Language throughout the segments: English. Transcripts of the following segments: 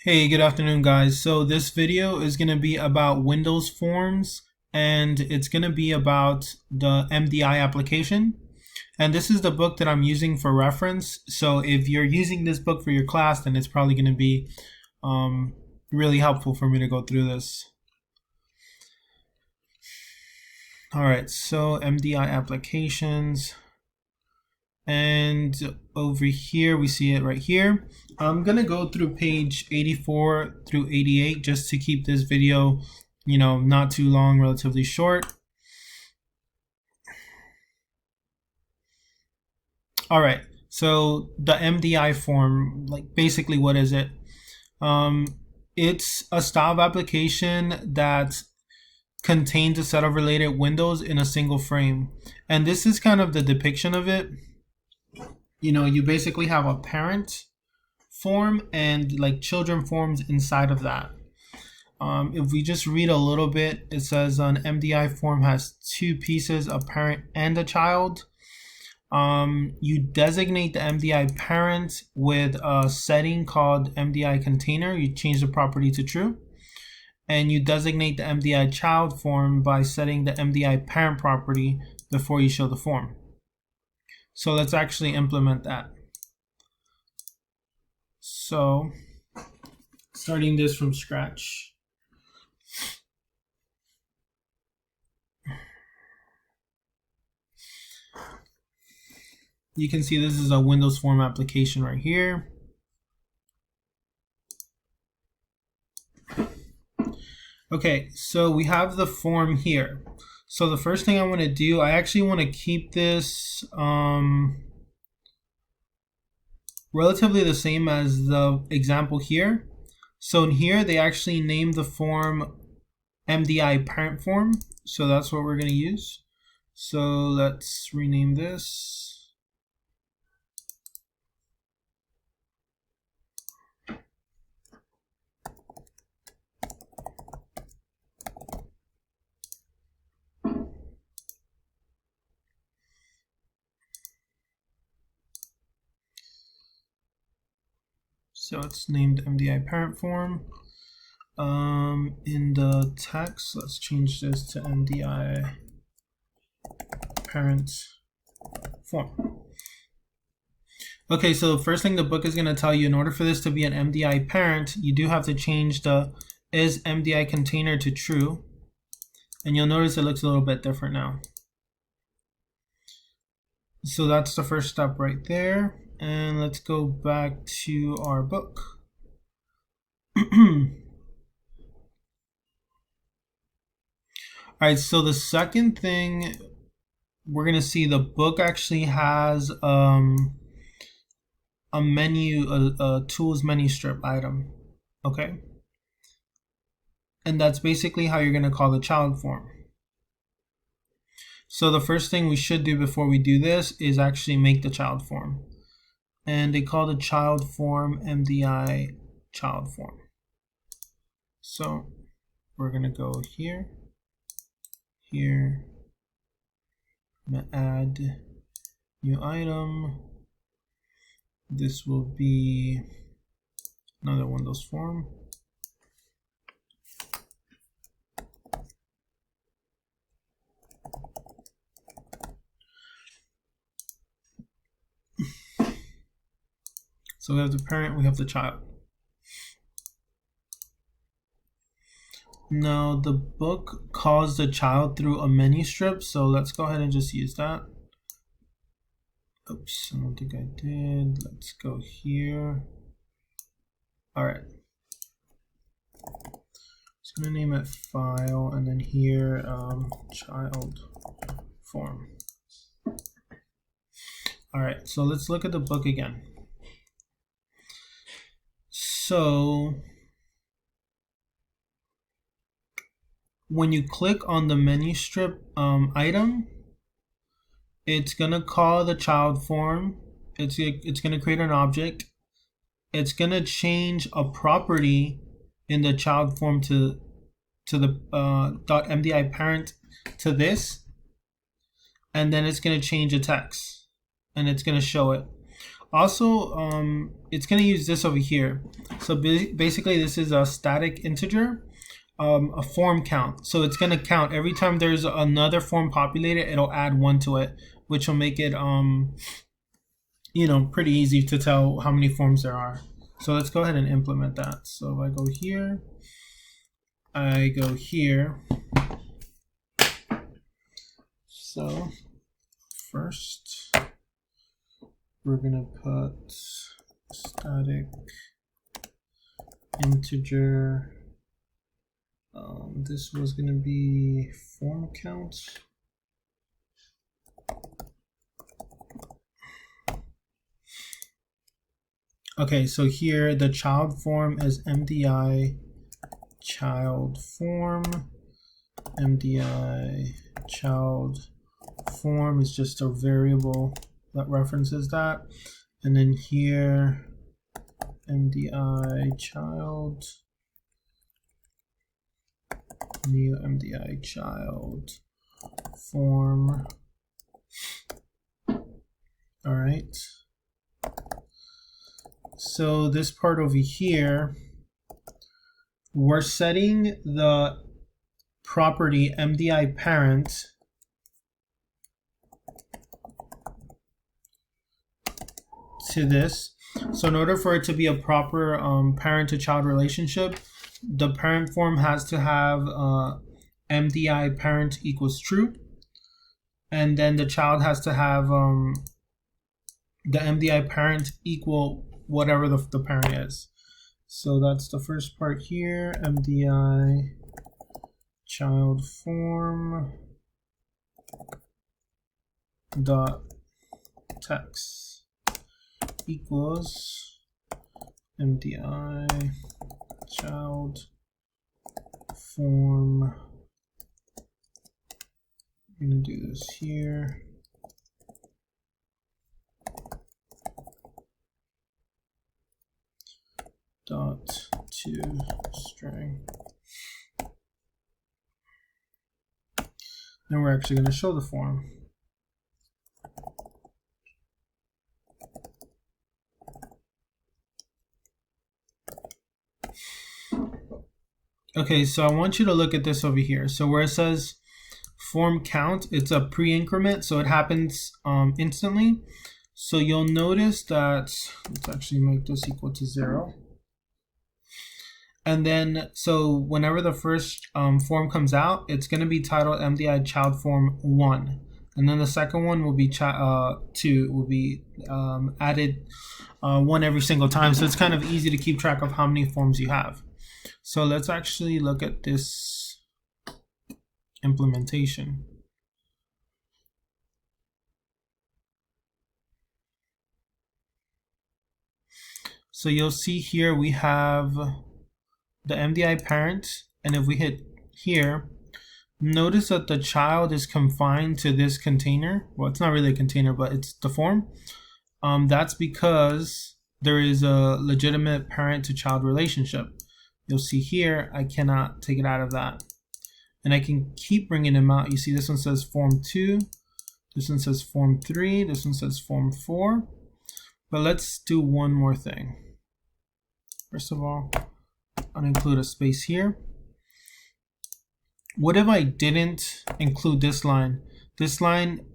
Hey, good afternoon, guys. So this video is going to be about Windows Forms, and it's going to be about the MDI application. And this is the book that I'm using for reference. So if you're using this book for your class, then it's probably going to be really helpful for me to go through this. All right, so MDI applications. And over here, we see it right here. I'm going to go through page 84 through 88 just to keep this video, not too long, relatively short. All right, so the MDI form, basically what is it? It's a style of application that contains a set of related windows in a single frame. And this is kind of the depiction of it. You basically have a parent form and children forms inside of that. If we just read a little bit, it says an MDI form has two pieces, a parent and a child. You designate the MDI parent with a setting called MDI container. You change the property to true. And you designate the MDI child form by setting the MDI parent property before you show the form. So let's actually implement that. So starting this from scratch. You can see this is a Windows Form application right here. Okay, so we have the form here. So the first thing I want to do, I actually want to keep this relatively the same as the example here. So in here, they actually named the form MDI parent form. So that's what we're going to use. So let's rename this. So it's named MDI parent form. In the text, let's change this to MDI parent form. Okay, so the first thing the book is going to tell you, in order for this to be an MDI parent, you do have to change the is MDI container to true. And you'll notice it looks a little bit different now. So that's the first step right there. And let's go back to our book. All right, so the second thing we're going to see, the book actually has a menu, a tools menu strip item, okay? And that's basically how you're going to call the child form. So the first thing we should do before we do this is actually make the child form. And they call the child form MDI child form. So we're going to go here. Here, I'm going to add new item. This will be another Windows form. So we have the parent, we have the child. Now the book calls the child through a menu strip, so let's go ahead and just use that. Oops, I don't think I did. Let's go here. All right. Just gonna name it file, and then here, child form. All right, so let's look at the book again. So when you click on the menu strip item, it's gonna call the child form. It's gonna create an object. It's gonna change a property in the child form to the .mdi parent to this, and then it's gonna change a text, and it's gonna show it. Also, it's going to use this over here. So basically, this is a static integer, a form count. So it's going to count every time there's another form populated, it'll add 1 to it, which will make it, you know, pretty easy to tell how many forms there are. So let's go ahead and implement that. So if I go here, I go here. So first, we're gonna put static integer. This was gonna be form count. Okay, so here the child form is MDI child form. MDI child form is just a variable that references that. And then here, MDI child, new MDI child form. All right. So this part over here, we're setting the property MDI parent to this. So in order for it to be a proper parent to child relationship, the parent form has to have MDI parent equals true, and then the child has to have the MDI parent equal whatever the parent is. So that's the first part here, MDI child form dot text equals MDI child form. I'm gonna do this here. Dot to string. Then we're actually going to show the form. Okay, so I want you to look at this over here. So where it says form count, it's a pre-increment, so it happens instantly. So you'll notice that, let's actually make this equal to 0. And then, so whenever the first form comes out, it's going to be titled MDI child form 1. And then the second one will be 2, will be added 1 every single time. So it's kind of easy to keep track of how many forms you have. So let's actually look at this implementation. So you'll see here we have the MDI parent, and if we hit here, notice that the child is confined to this container. Well, it's not really a container, but it's the form. That's because there is a legitimate parent to child relationship. You'll see here, I cannot take it out of that. And I can keep bringing them out. You see this one says form 2, this one says form 3, this one says form 4. But let's do one more thing. First of all, I'll include a space here. What if I didn't include this line? This line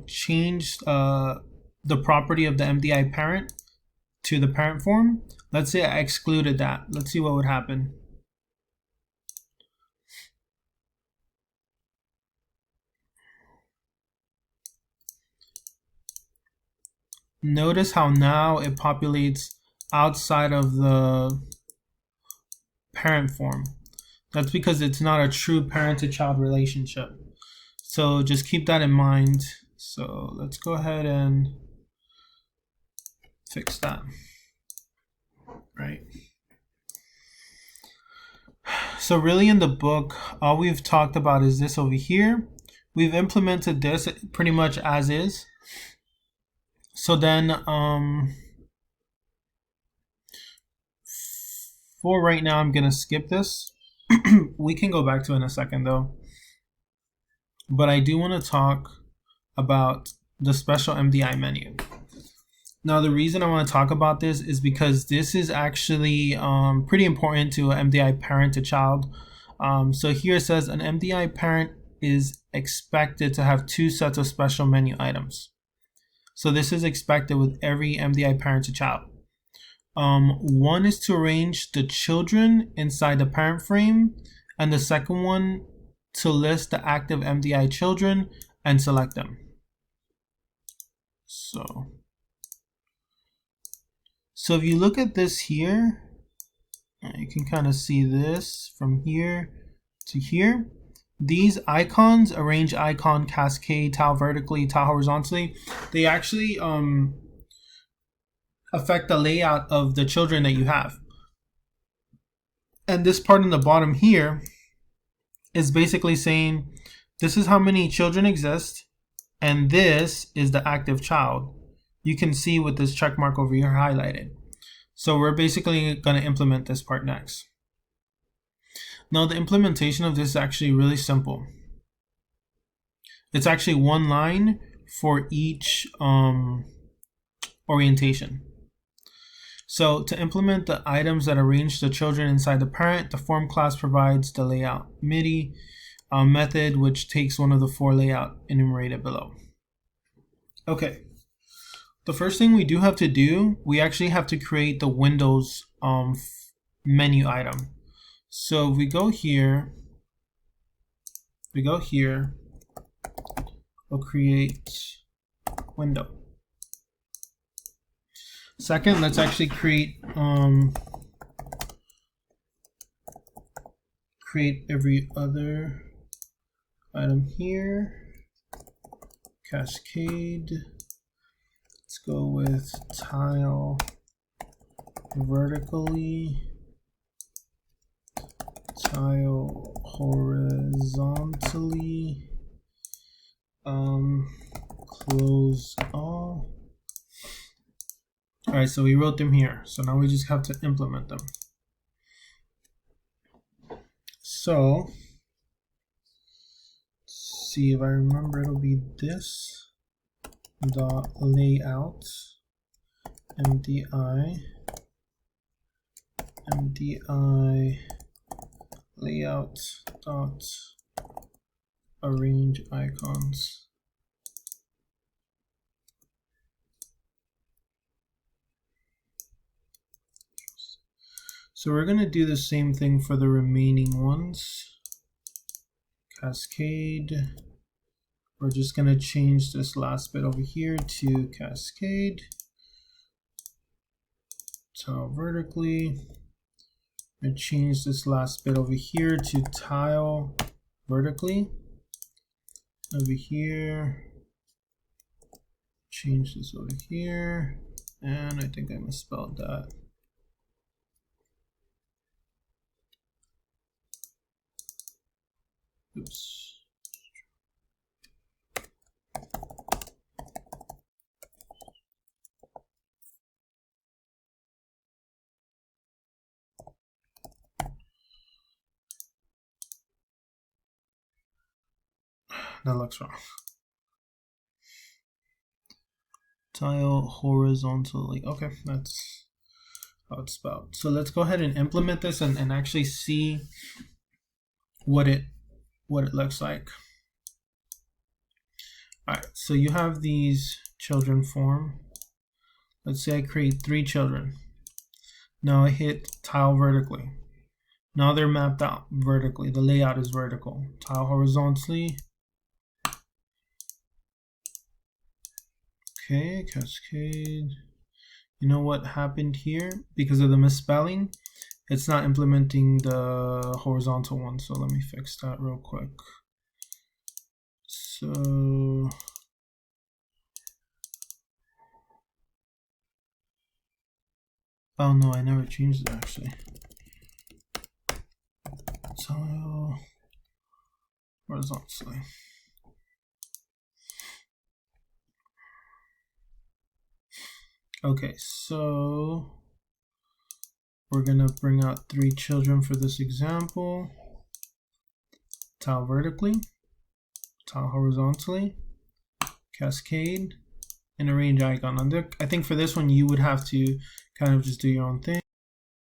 changed the property of the MDI parent to the parent form. Let's say I excluded that. Let's see what would happen. Notice how now it populates outside of the parent form. That's because it's not a true parent to child relationship. So just keep that in mind. So let's go ahead and fix that. Right. So really in the book, all we've talked about is this over here. We've implemented this pretty much as is. So then for right now, I'm gonna skip this. We can go back to it in a second though. But I do want to talk about the special MDI menu. Now, the reason I want to talk about this is because this is actually pretty important to an MDI parent to child. So here it says an MDI parent is expected to have 2 sets of special menu items. So this is expected with every MDI parent to child. One is to arrange the children inside the parent frame, and the second one to list the active MDI children and select them. So if you look at this here, you can kind of see this from here to here. These icons, arrange icon, cascade, tile vertically, tile horizontally, they actually affect the layout of the children that you have. And this part in the bottom here is basically saying this is how many children exist, and this is the active child. You can see with this check mark over here highlighted. So we're basically going to implement this part next. Now, the implementation of this is actually really simple. It's actually one line for each orientation. So to implement the items that arrange the children inside the parent, the form class provides the layout MIDI method, which takes one of the 4 layout enumerated below. Okay. The first thing we do have to do, we actually have to create the Windows menu item. So if we go here, we'll create window. Second, let's actually create every other item here. Cascade. Let's go with tile vertically, tile horizontally, close all. All right, so we wrote them here. So now we just have to implement them. So, let's see if I remember, it'll be this dot layout MDI layout dot arrange icons. So we're going to do the same thing for the remaining ones. Cascade. We're just going to change this last bit over here to cascade. Tile vertically. And change this last bit over here to tile vertically. Over here. Change this over here. And I think I misspelled that. Oops. That looks wrong. Tile horizontally. Okay, that's how it's spelled. So let's go ahead and implement this and actually see what it looks like. All right, so you have these children form. Let's say I create 3 children. Now I hit tile vertically. Now they're mapped out vertically. The layout is vertical. Tile horizontally. Okay, cascade. You know what happened here? Because of the misspelling, it's not implementing the horizontal one. So let me fix that real quick. So oh no, I never changed it actually. Tile horizontally. Okay, so we're gonna bring out 3 children for this example. Tile vertically, tile horizontally, cascade, an arrange icon. I think for this one you would have to kind of just do your own thing.